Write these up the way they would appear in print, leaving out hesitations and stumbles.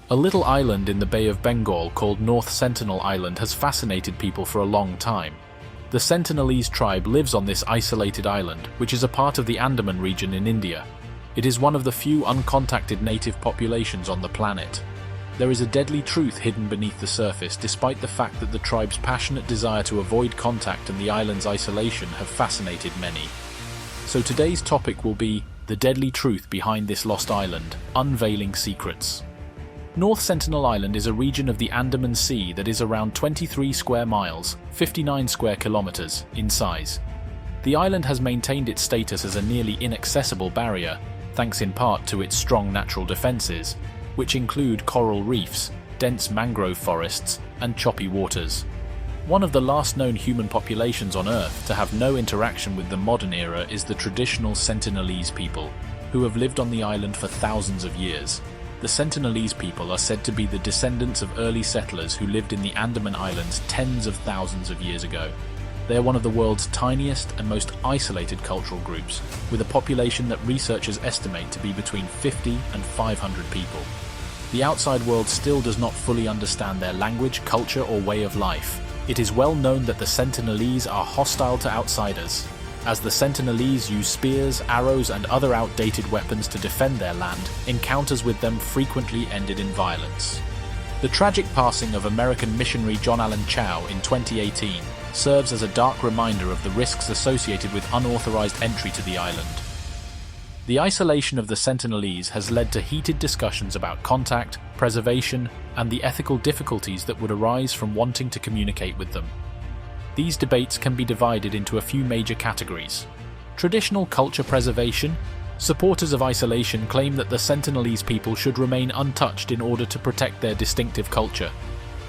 A little island in the Bay of Bengal called North Sentinel Island has fascinated people for a long time. The Sentinelese tribe lives on this isolated island, which is a part of the Andaman region in India. It is one of the few uncontacted native populations on the planet. There is a deadly truth hidden beneath the surface, despite the fact that the tribe's passionate desire to avoid contact and the island's isolation have fascinated many. So today's topic will be the deadly truth behind this lost island, unveiling secrets. North Sentinel Island is a region of the Andaman Sea that is around 23 square miles, 59 square kilometers, in size. The island has maintained its status as a nearly inaccessible barrier, thanks in part to its strong natural defenses, which include coral reefs, dense mangrove forests, and choppy waters. One of the last known human populations on Earth to have no interaction with the modern era is the traditional Sentinelese people, who have lived on the island for thousands of years. The Sentinelese people are said to be the descendants of early settlers who lived in the Andaman Islands tens of thousands of years ago. They are one of the world's tiniest and most isolated cultural groups, with a population that researchers estimate to be between 50 and 500 people. The outside world still does not fully understand their language, culture, or way of life. It is well known that the Sentinelese are hostile to outsiders, as the Sentinelese use spears, arrows, and other outdated weapons to defend their land. Encounters with them frequently ended in violence. The tragic passing of American missionary John Allen Chau in 2018 serves as a dark reminder of the risks associated with unauthorized entry to the island. The isolation of the Sentinelese has led to heated discussions about contact, preservation, and the ethical difficulties that would arise from wanting to communicate with them. These debates can be divided into a few major categories. Traditional culture preservation. Supporters of isolation claim that the Sentinelese people should remain untouched in order to protect their distinctive culture.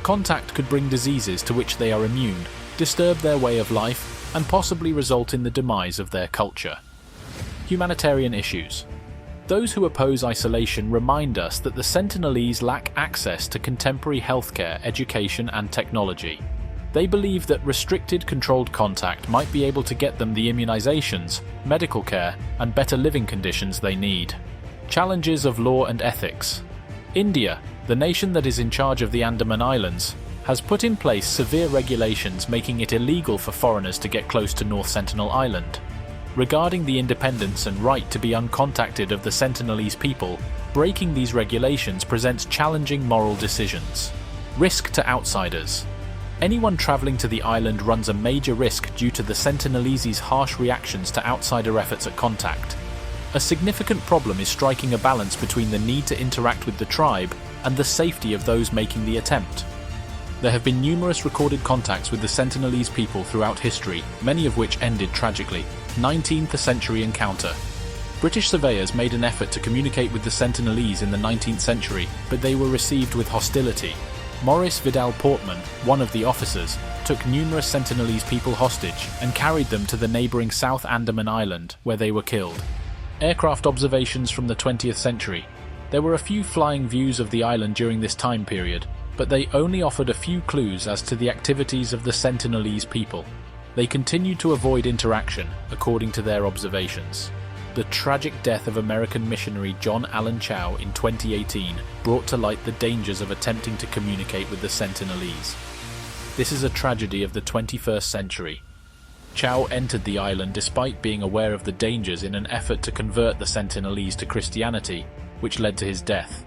Contact could bring diseases to which they are immune, disturb their way of life, and possibly result in the demise of their culture. Humanitarian issues. Those who oppose isolation remind us that the Sentinelese lack access to contemporary healthcare, education, and technology. They believe that restricted, controlled contact might be able to get them the immunizations, medical care, and better living conditions they need. Challenges of law and ethics. India, the nation that is in charge of the Andaman Islands, has put in place severe regulations making it illegal for foreigners to get close to North Sentinel Island. Regarding the independence and right to be uncontacted of the Sentinelese people, breaking these regulations presents challenging moral decisions. Risk to outsiders. Anyone traveling to the island runs a major risk due to the Sentinelese's harsh reactions to outsider efforts at contact. A significant problem is striking a balance between the need to interact with the tribe and the safety of those making the attempt. There have been numerous recorded contacts with the Sentinelese people throughout history, many of which ended tragically. 19th century encounter. British surveyors made an effort to communicate with the Sentinelese in the 19th century, but they were received with hostility. Maurice Vidal Portman, one of the officers, took numerous Sentinelese people hostage and carried them to the neighbouring South Andaman Island, where they were killed. Aircraft observations from the 20th century. There were a few flying views of the island during this time period, but they only offered a few clues as to the activities of the Sentinelese people. They continued to avoid interaction, according to their observations. The tragic death of American missionary John Allen Chau in 2018 brought to light the dangers of attempting to communicate with the Sentinelese. This is a tragedy of the 21st century. Chau entered the island despite being aware of the dangers in an effort to convert the Sentinelese to Christianity, which led to his death.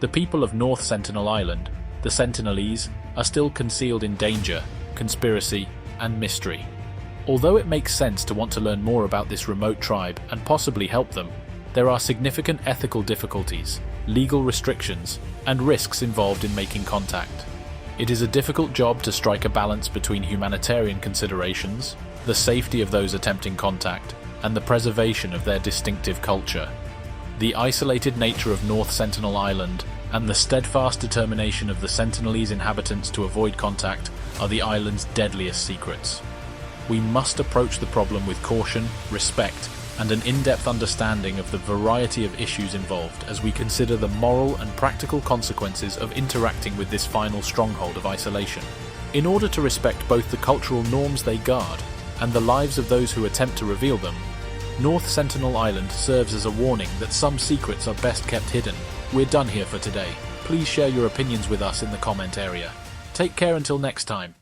The people of North Sentinel Island, the Sentinelese, are still concealed in danger, conspiracy, and mystery. Although it makes sense to want to learn more about this remote tribe and possibly help them, there are significant ethical difficulties, legal restrictions, and risks involved in making contact. It is a difficult job to strike a balance between humanitarian considerations, the safety of those attempting contact, and the preservation of their distinctive culture. The isolated nature of North Sentinel Island and the steadfast determination of the Sentinelese inhabitants to avoid contact are the island's deadliest secrets. We must approach the problem with caution, respect, and an in-depth understanding of the variety of issues involved as we consider the moral and practical consequences of interacting with this final stronghold of isolation. In order to respect both the cultural norms they guard and the lives of those who attempt to reveal them, North Sentinel Island serves as a warning that some secrets are best kept hidden. We're done here for today. please share your opinions with us in the comment area. Take care until next time.